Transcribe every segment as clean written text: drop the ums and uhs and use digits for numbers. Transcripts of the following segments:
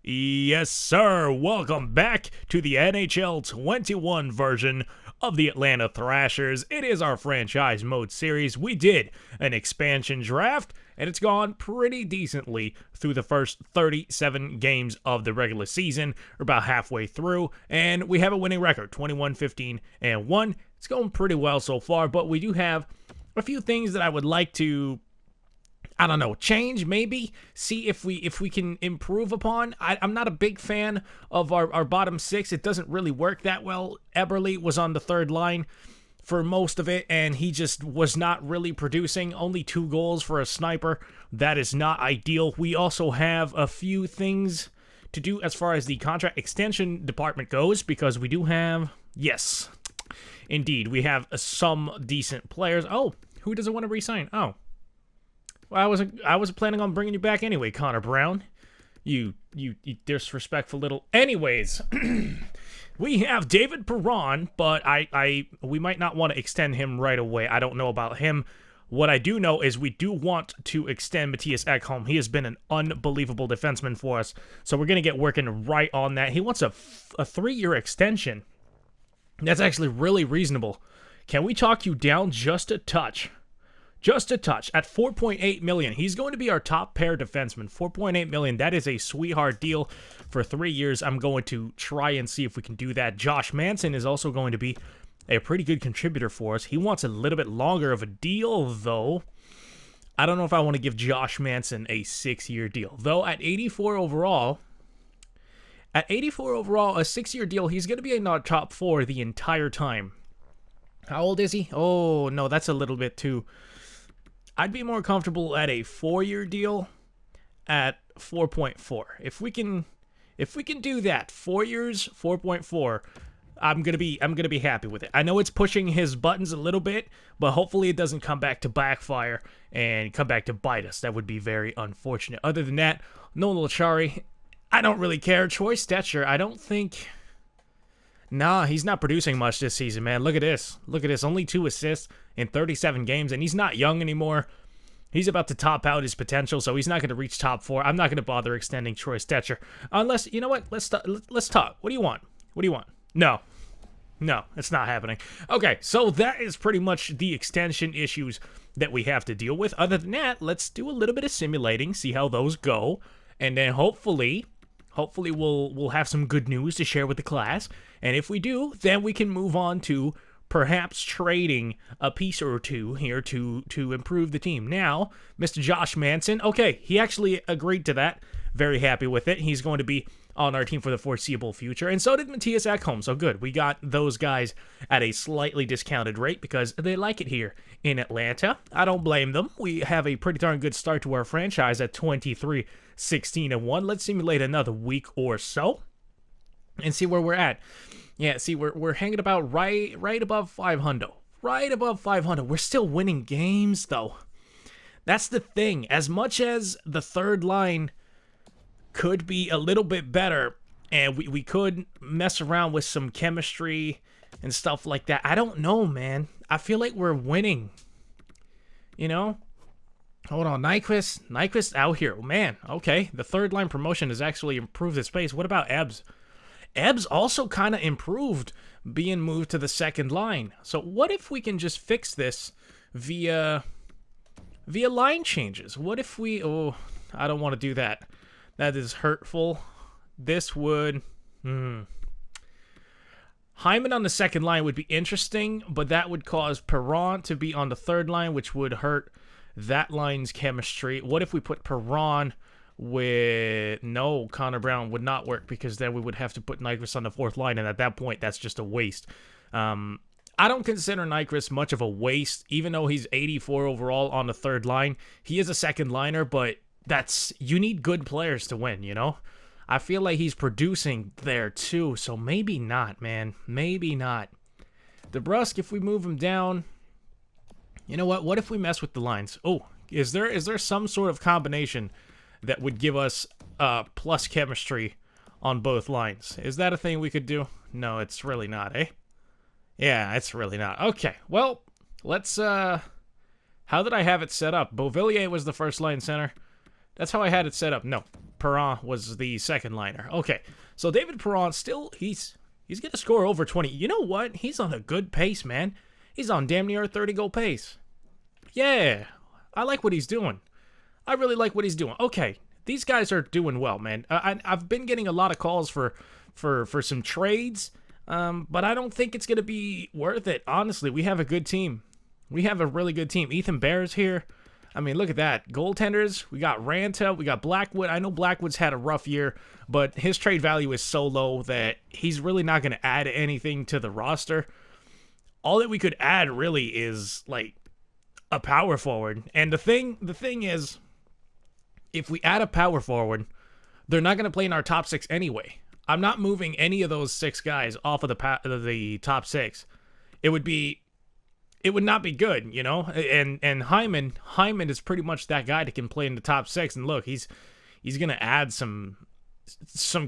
Yes, sir. Welcome back to the NHL 21 version of the Atlanta Thrashers. It is our franchise mode series. We did an expansion draft, and it's gone pretty decently through the first 37 games of the regular season. We're about halfway through, and we have a winning record, 21-15-1. It's going pretty well so far, but we do have a few things that I would like to change, maybe see if we can improve upon. I'm not a big fan of our bottom six. It doesn't really work that well. Eberle was on the third line for most of it, and he just was not really producing. Only 2 goals for a sniper. That is not ideal. We also have a few things to do as far as the contract extension department goes, because we do have, yes, indeed, we have some decent players. Oh, who doesn't want to re-sign? Oh. Well, I wasn't planning on bringing you back anyway, Connor Brown. You disrespectful little. Anyways, we have David Perron, but we might not want to extend him right away. I don't know about him. What I do know is we do want to extend Mattias Ekholm. He has been an unbelievable defenseman for us, so we're gonna get working right on that. He wants a 3-year extension. That's actually really reasonable. Can we talk you down just a touch? Just a touch. At $4.8 million, he's going to be our top pair defenseman. $4.8 million, that is a sweetheart deal for 3 years. I'm going to try and see if we can do that. Josh Manson is also going to be a pretty good contributor for us. He wants a little bit longer of a deal, though. I don't know if I want to give Josh Manson a 6-year deal. Though at 84 overall, a 6-year deal, he's going to be in our top 4 the entire time. How old is he? Oh, no, that's a little bit too... I'd be more comfortable at a 4-year deal at 4.4. If we can do that, 4 years, 4.4, I'm gonna be happy with it. I know it's pushing his buttons a little bit, but hopefully it doesn't come back to backfire and come back to bite us. That would be very unfortunate. Other than that, Nolan Lachari, I don't really care. Troy Stetcher, I don't think. Nah, he's not producing much this season, man. Look at this. Look at this. Only 2 assists in 37 games, and he's not young anymore. He's about to top out his potential, so he's not going to reach top 4. I'm not going to bother extending Troy Stetcher. Unless, you know what? Let's talk. What do you want? What do you want? No, it's not happening. Okay, so that is pretty much the extension issues that we have to deal with. Other than that, let's do a little bit of simulating, see how those go, and then hopefully we'll have some good news to share with the class. And if we do, then we can move on to perhaps trading a piece or two here to improve the team. Now, Mr. Josh Manson, okay, he actually agreed to that. Very happy with it. He's going to be on our team for the foreseeable future. And so did Mattias Ekholm. So good. We got those guys at a slightly discounted rate because they like it here in Atlanta. I don't blame them. We have a pretty darn good start to our franchise at 23-16-1. Let's simulate another week or so and see where we're at. Yeah, see, we're hanging about right above 500. Right above 500. We're still winning games, though. That's the thing. As much as the third line could be a little bit better, and we could mess around with some chemistry and stuff like that, I don't know, man. I feel like we're winning. You know? Hold on, Nyquist out here. Man, okay. The third line promotion has actually improved his pace. What about Ebbs? Ebbs also kind of improved being moved to the second line. So what if we can just fix this via line changes? What if we... Oh, I don't want to do that. That is hurtful. This would... Hyman on the second line would be interesting, but that would cause Perron to be on the third line, which would hurt that line's chemistry. What if we put Perron with... No, Connor Brown would not work, because then we would have to put Nyquist on the fourth line, and at that point, that's just a waste. I don't consider Nyquist much of a waste, even though he's 84 overall on the third line. He is a second liner, but you need good players to win, you know? I feel like he's producing there too, so maybe not, man. Maybe not. DeBrusque, if we move him down... You know what? What if we mess with the lines? Oh, is there some sort of combination that would give us plus chemistry on both lines? Is that a thing we could do? No, it's really not, eh? Yeah, it's really not. Okay, well, let's... How did I have it set up? Beauvillier was the first line center. That's how I had it set up. No. Perron was the second liner. Okay, so David Perron still, he's going to score over 20. You know what? He's on a good pace, man. He's on damn near a 30-goal pace. Yeah, I like what he's doing. I really like what he's doing. Okay, these guys are doing well, man. I've been getting a lot of calls for some trades, but I don't think it's going to be worth it. Honestly, we have a good team. We have a really good team. Ethan Bear's here. I mean, look at that. Goaltenders, we got Ranta, we got Blackwood. I know Blackwood's had a rough year, but his trade value is so low that he's really not going to add anything to the roster. All that we could add really is, like, a power forward. And the thing is, if we add a power forward, they're not going to play in our top 6 anyway. I'm not moving any of those 6 guys off of the top 6. It would not be good, you know? And Hyman is pretty much that guy that can play in the top 6. And look, he's going to add some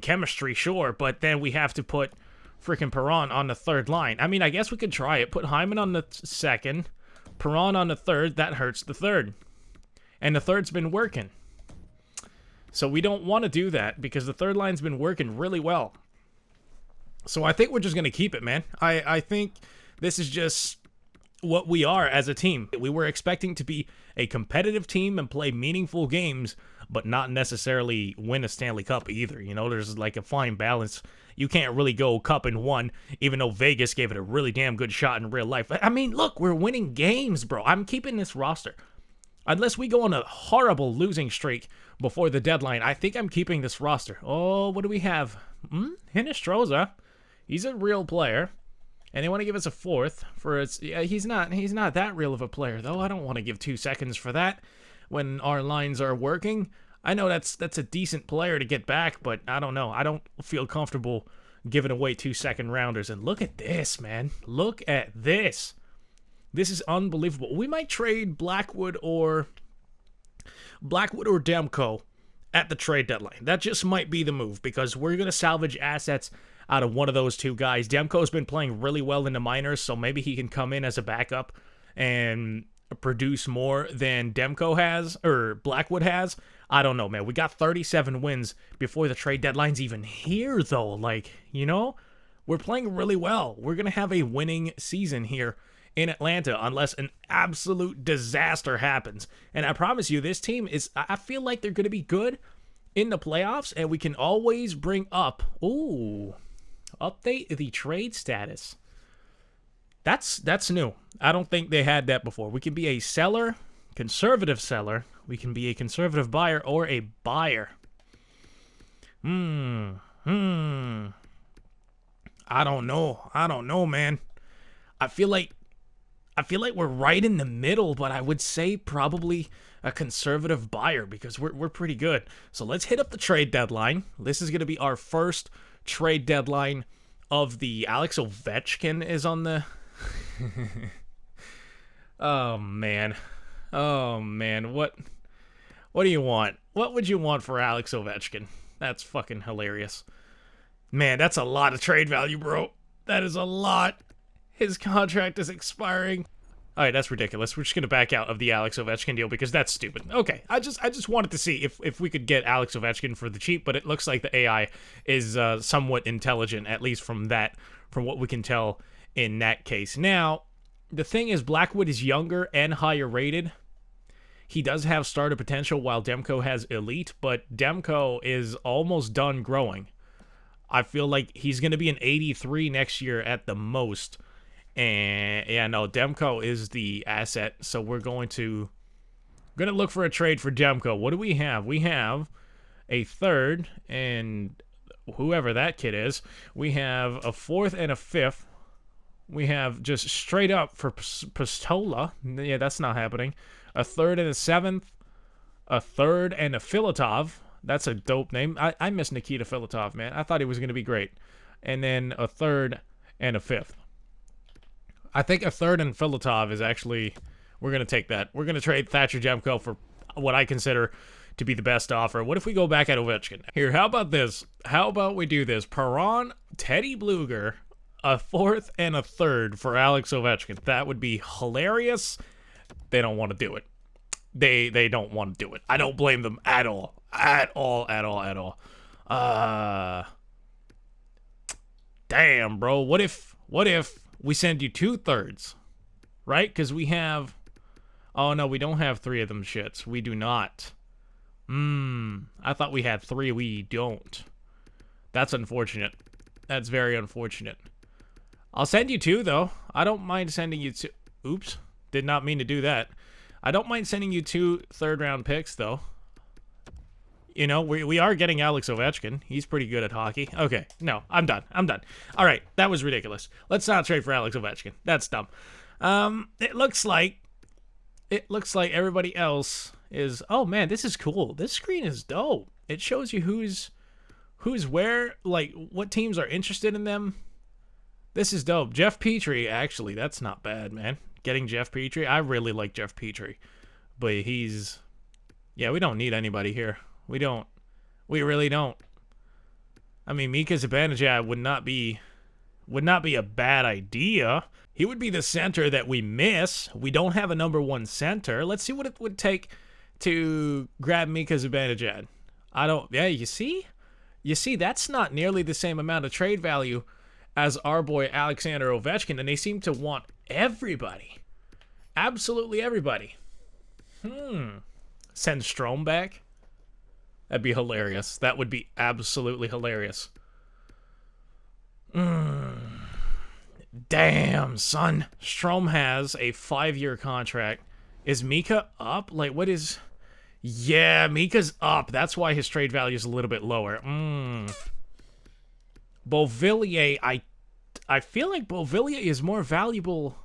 chemistry, sure, but then we have to put freaking Perron on the third line. I mean, I guess we could try it. Put Hyman on the second, Perron on the third. That hurts the third. And the third's been working. So we don't want to do that because the third line's been working really well. So I think we're just going to keep it, man. I think this is just what we are as a team. We were expecting to be a competitive team and play meaningful games, but not necessarily win a Stanley Cup either. You know, there's like a fine balance. You can't really go cup and one, even though Vegas gave it a really damn good shot in real life. I mean, look, we're winning games, bro. I'm keeping this roster. Unless we go on a horrible losing streak before the deadline, I think I'm keeping this roster. Oh, what do we have? Hinestroza. He's a real player. And they want to give us a fourth for its. Yeah, he's not that real of a player though. I don't want to give 2 seconds for that when our lines are working. I know that's a decent player to get back, but I don't know. I don't feel comfortable giving away 2 second rounders. And look at this, man. Look at this. This is unbelievable. We might trade Blackwood or Demko at the trade deadline. That just might be the move because we're going to salvage assets out of one of those 2 guys. Demko's been playing really well in the minors, so maybe he can come in as a backup and produce more than Demko has or Blackwood has. I don't know, man. We got 37 wins before the trade deadline's even here, though. Like, you know, we're playing really well. We're going to have a winning season here in Atlanta unless an absolute disaster happens. And I promise you, this team is, I feel like they're going to be good in the playoffs, and we can always bring up, update the trade status. That's new. I don't think they had that before. We can be a seller, conservative seller. We can be a conservative buyer or a buyer. I don't know, man. I feel like we're right in the middle, but I would say probably a conservative buyer because we're pretty good. So let's hit up the trade deadline. This is going to be our first trade deadline of the Alex Ovechkin is on the... Oh, man. What do you want? What would you want for Alex Ovechkin? That's fucking hilarious. Man, that's a lot of trade value, bro. That is a lot. His contract is expiring. All right, that's ridiculous. We're just going to back out of the Alex Ovechkin deal because that's stupid. Okay, I just wanted to see if we could get Alex Ovechkin for the cheap, but it looks like the AI is somewhat intelligent, at least from what we can tell in that case. Now, the thing is, Blackwood is younger and higher rated. He does have starter potential while Demko has elite, but Demko is almost done growing. I feel like he's going to be an 83 next year at the most. And yeah, no, Demko is the asset, so we're going to look for a trade for Demko. What do we have? We have a third, and whoever that kid is. We have a fourth and a fifth. We have just straight up for Pistola. Yeah, that's not happening. A third and a seventh. A third and a Filatov. That's a dope name. I miss Nikita Filatov, man. I thought he was going to be great. And then a third and a fifth. I think a third and Filatov is actually... We're going to take that. We're going to trade Thatcher Demko for what I consider to be the best offer. What if we go back at Ovechkin? Here, how about this? How about we do this? Perron, Teddy Bluger, a fourth and a third for Alex Ovechkin. That would be hilarious. They don't want to do it. They don't want to do it. I don't blame them at all. at all, at all, at all. Uh, damn, bro. What if we send you 2/3, right? Because we have. Oh no, we don't have 3 of them shits. We do not. I thought we had 3. We don't. That's unfortunate. That's very unfortunate. I'll send you 2 though. I don't mind sending you 2. Oops, did not mean to do that. I don't mind sending you 2 third-round picks though. You know, we are getting Alex Ovechkin. He's pretty good at hockey. Okay, no, I'm done. I'm done. All right, that was ridiculous. Let's not trade for Alex Ovechkin. That's dumb. It looks like everybody else is. Oh man, this is cool. This screen is dope. It shows you who's where, like what teams are interested in them. This is dope. Jeff Petrie, actually, that's not bad, man. Getting Jeff Petrie, I really like Jeff Petrie, but he's. Yeah, we don't need anybody here. We don't. We really don't. I mean, Mika Zibanejad would not be a bad idea. He would be the center that we miss. We don't have a number 1 center. Let's see what it would take to grab Mika Zibanejad. I don't. Yeah, you see, that's not nearly the same amount of trade value as our boy Alexander Ovechkin, and they seem to want everybody, absolutely everybody. Send Strome back. That'd be hilarious. That would be absolutely hilarious. Damn, son. Strome has a 5-year contract. Is Mika up? Like, what is... Yeah, Mika's up. That's why his trade value is a little bit lower. Beauvillier, I feel like Beauvillier is more valuable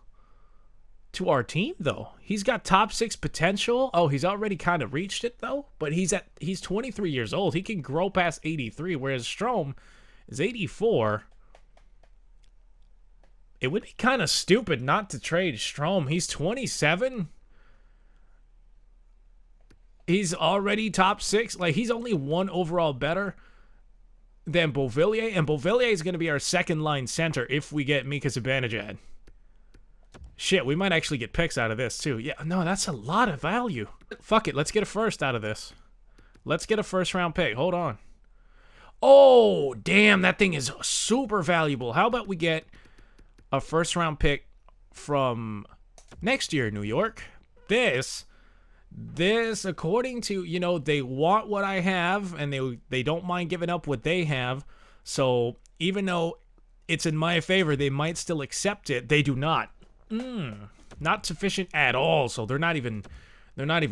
to our team, though. He's got top 6 potential. Oh, he's already kind of reached it, though. But he's 23 years old. He can grow past 83, whereas Strome is 84. It would be kind of stupid not to trade Strome. He's 27. He's already top 6. Like, he's only 1 overall better than Beauvillier. And Beauvillier is going to be our second-line center if we get Mika Zibanejad. Shit, we might actually get picks out of this, too. Yeah, no, that's a lot of value. Fuck it, let's get a first out of this. Let's get a first-round pick. Hold on. Oh, damn, that thing is super valuable. How about we get a first-round pick from next year, New York? This, according to, you know, they want what I have, and they don't mind giving up what they have. So even though it's in my favor, they might still accept it. They do not. Not sufficient at all. So they're not even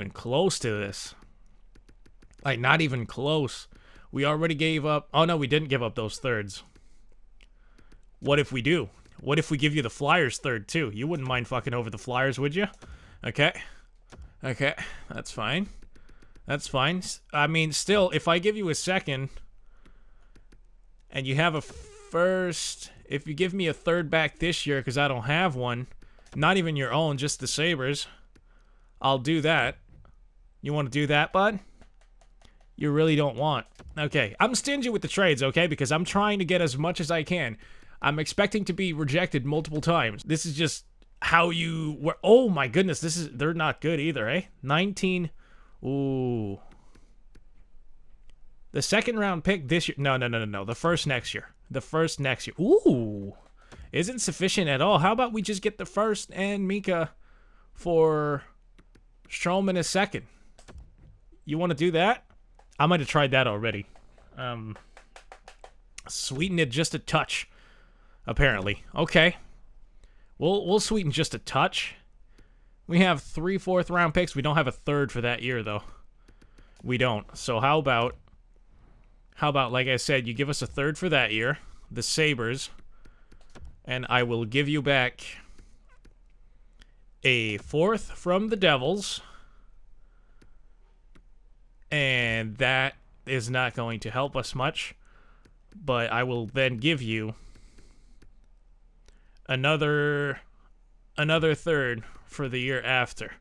close to this. Like, not even close. We already gave up. Oh no, we didn't give up those thirds. What if we do? What if we give you the Flyers third too? You wouldn't mind fucking over the Flyers, would you? Okay, that's fine. That's fine. I mean, still, if I give you a second and you have a first, if you give me a third back this year because I don't have one, not even your own, just the Sabres, I'll do that. You want to do that, bud? You really don't want. Okay, I'm stingy with the trades, okay? Because I'm trying to get as much as I can. I'm expecting to be rejected multiple times. This is just how you were. Oh my goodness, they're not good either, eh? 19. Ooh. The second round pick this year. No. The first next year. The first next year. Ooh. Isn't sufficient at all. How about we just get the first and Mika for Strome in a second? You want to do that? I might have tried that already. Sweeten it just a touch, apparently. Okay. We'll sweeten just a touch. We have 3 4th round picks. We don't have a third for that year, though. We don't. So how about, like I said, you give us a third for that year, the Sabres, and I will give you back a 4th from the Devils, and that is not going to help us much, but I will then give you another third for the year after.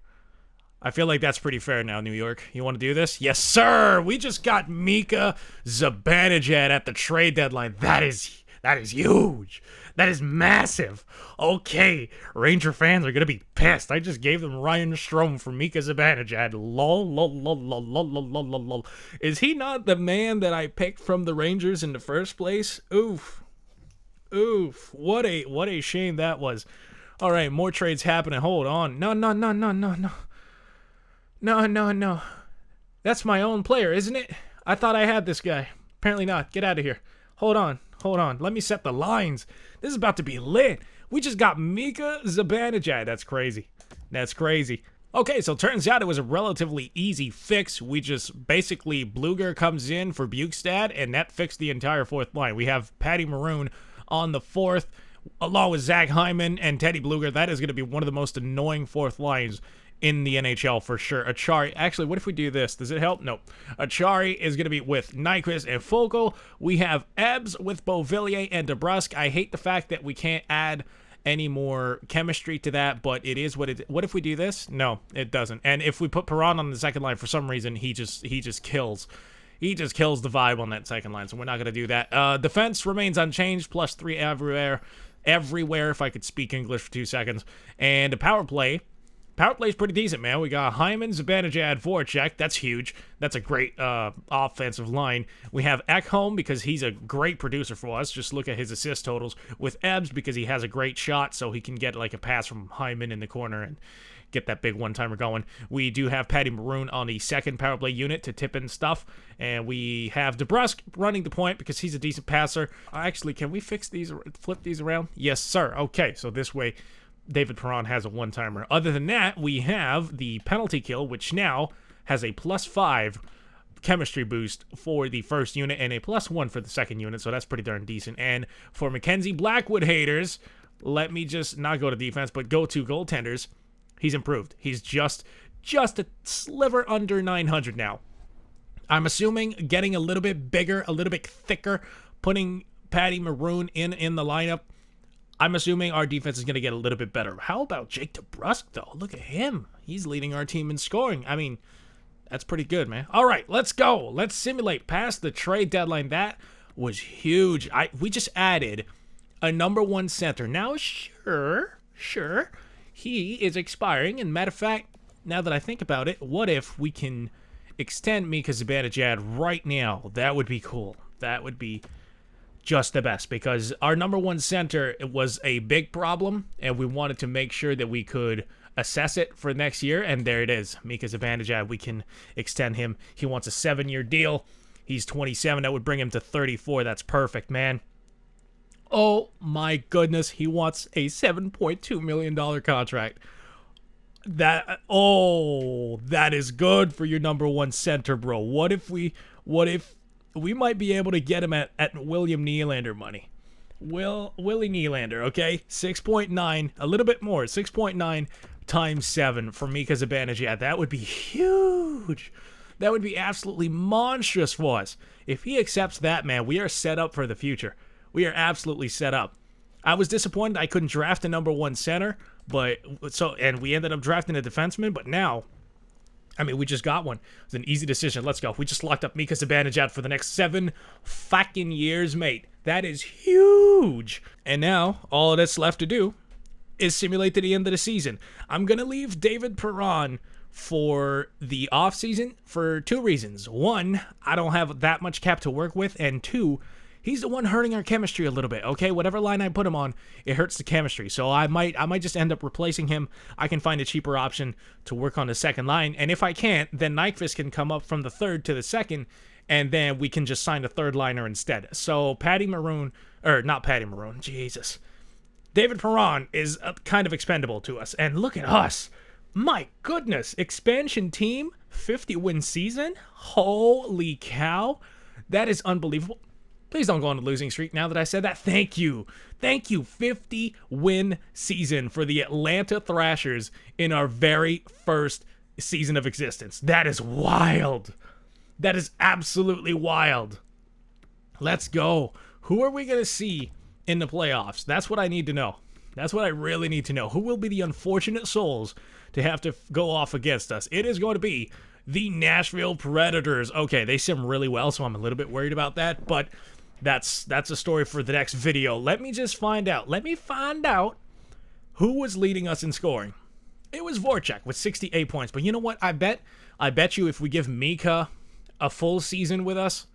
I feel like that's pretty fair now, New York. You want to do this? Yes, sir! We just got Mika Zibanejad at the trade deadline. That's That is huge. That is massive. Okay, Ranger fans are going to be pissed. I just gave them Ryan Strome for Mika Zibanejad. Lol, lol, lol, lol, lol, lol, lol, lol, lol. Is he not the man that I picked from the Rangers in the first place? Oof. Oof. What a shame that was. All right, more trades happening. Hold on. No. No. That's my own player, isn't it? I thought I had this guy. Apparently not. Get out of here. Hold on. Let me set the lines. This is about to be lit. We just got Mika Zibanejad. That's crazy. Okay, so turns out it was a relatively easy fix. We just basically, Bluger comes in for Bukestad, and that fixed the entire fourth line. We have Patty Maroon on the fourth, along with Zach Hyman and Teddy Bluger. That is going to be one of the most annoying fourth lines in the NHL for sure. Achari, actually, what if we do this? Does it help? Nope. Achari is going to be with Nyquist and Fogle. We have Ebbs with Beauvillier and DeBrusk. I hate the fact that we can't add any more chemistry to that, but it is what it. What if we do this? No, it doesn't. And if we put Perron on the second line, for some reason, he just kills. He just kills the vibe on that second line, so we're not going to do that. Defense remains unchanged, +3 everywhere, if I could speak English for 2 seconds. And a power play. Power play is pretty decent, man. We got Hyman, Zibanejad, Voracek. That's huge. That's a great offensive line. We have Ekholm because he's a great producer for us. Just look at his assist totals. With Ebbs because he has a great shot, so he can get like a pass from Hyman in the corner and get that big one-timer going. We do have Patty Maroon on the second power play unit to tip in stuff. And we have DeBrusk running the point because he's a decent passer. Actually, can we flip these around? Yes, sir. Okay, so this way David Perron has a one-timer. Other than that, we have the penalty kill, which now has a +5 chemistry boost for the first unit and a +1 for the second unit, so that's pretty darn decent. And for Mackenzie Blackwood haters, let me just not go to defense, but go to goaltenders. He's improved. He's just a sliver under 900 now. I'm assuming getting a little bit bigger, a little bit thicker, putting Patty Maroon in the lineup, I'm assuming our defense is going to get a little bit better. How about Jake DeBrusk, though? Look at him. He's leading our team in scoring. I mean, that's pretty good, man. All right, let's go. Let's simulate past the trade deadline. That was huge. We just added a #1 center. Now, sure, he is expiring. And matter of fact, now that I think about it, what if we can extend Mika Zibanejad right now? That would be cool. That would be just the best, because our #1 center was a big problem, and we wanted to make sure that we could assess it for next year, and there it is. Mika Zibanejad, we can extend him. He wants a 7-year deal. He's 27. That would bring him to 34. That's perfect, man. Oh, my goodness. He wants a $7.2 million contract. That is good for your #1 center, bro. What if we might be able to get him at William Nylander money. Willie Nylander, okay? 6.9, a little bit more, 6.9 times 7 for Mika Zibanejad. That would be huge. That would be absolutely monstrous for us. If he accepts that, man, we are set up for the future. We are absolutely set up. I was disappointed I couldn't draft a #1 center, and we ended up drafting a defenseman, but now, I mean, we just got one. It was an easy decision. Let's go. We just locked up Mika Zibanejad for the next 7 fucking years, mate. That is huge. And now, all that's left to do is simulate to the end of the season. I'm going to leave David Perron for the offseason for 2 reasons. 1, I don't have that much cap to work with. And 2, he's the one hurting our chemistry a little bit, okay? Whatever line I put him on, it hurts the chemistry. So I might just end up replacing him. I can find a cheaper option to work on the second line. And if I can't, then Nyquist can come up from the third to the second, and then we can just sign a third liner instead. So Jesus. David Perron is kind of expendable to us. And look at us. My goodness. Expansion team, 50-win season. Holy cow. That is unbelievable. Please don't go on a losing streak now that I said that. Thank you. 50-win season for the Atlanta Thrashers in our very first season of existence. That is wild. That is absolutely wild. Let's go. Who are we going to see in the playoffs? That's what I need to know. That's what I really need to know. Who will be the unfortunate souls to have to go off against us? It is going to be the Nashville Predators. Okay, they sim really well, so I'm a little bit worried about that, but That's a story for the next video. Let me just find out. Let me find out who was leading us in scoring. It was Voracek with 68 points. But you know what? I bet you if we give Mika a full season with us,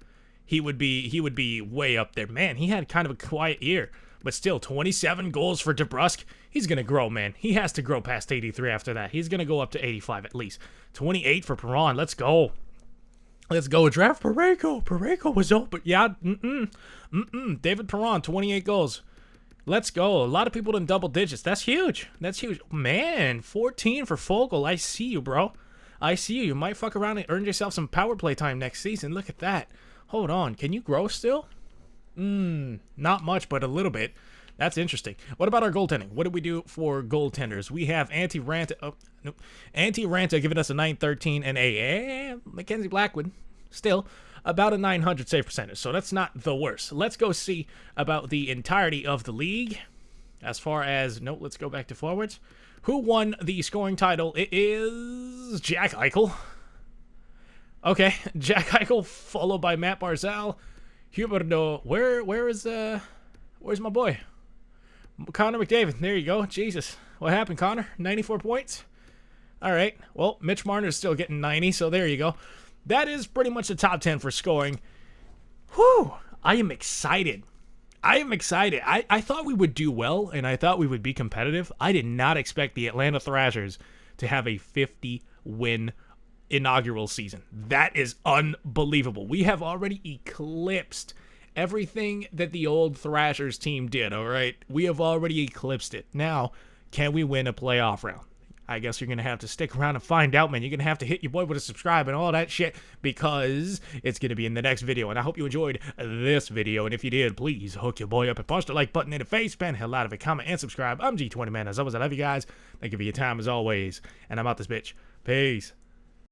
he would be way up there. Man, he had kind of a quiet year. But still, 27 goals for DeBrusk. He's going to grow, man. He has to grow past 83 after that. He's going to go up to 85 at least. 28 for Perron. Let's go. Let's go. Draft Parayko. Parayko was open. Yeah. David Perron, 28 goals. Let's go. A lot of people in double digits. That's huge. That's huge. Man, 14 for Fogle. I see you, bro. I see you. You might fuck around and earn yourself some power play time next season. Look at that. Hold on. Can you grow still? Not much, but a little bit. That's interesting. What about our goaltending? What did we do for goaltenders? We have Antti Ranta giving us a 913 and a Mackenzie Blackwood still about a 900 save percentage. So that's not the worst. Let's go see about the entirety of the league. As far as let's go back to forwards. Who won the scoring title? It is Jack Eichel. Okay, Jack Eichel followed by Matt Barzal. Huberto, where's my boy? Connor McDavid. There you go. Jesus. What happened, Connor? 94 points? All right. Well, Mitch Marner's still getting 90, so there you go. That is pretty much the top 10 for scoring. Whew. I am excited. I thought we would do well, and I thought we would be competitive. I did not expect the Atlanta Thrashers to have a 50-win inaugural season. That is unbelievable. We have already eclipsed everything that the old Thrashers team did, all right? We have already eclipsed it. Now, can we win a playoff round? I guess you're going to have to stick around and find out, man. You're going to have to hit your boy with a subscribe and all that shit because it's going to be in the next video. And I hope you enjoyed this video. And if you did, please hook your boy up and punch the like button in the face, man. Hell out of it, comment, and subscribe. I'm G20, man. As always, I love you guys. Thank you for your time, as always. And I'm out this bitch. Peace.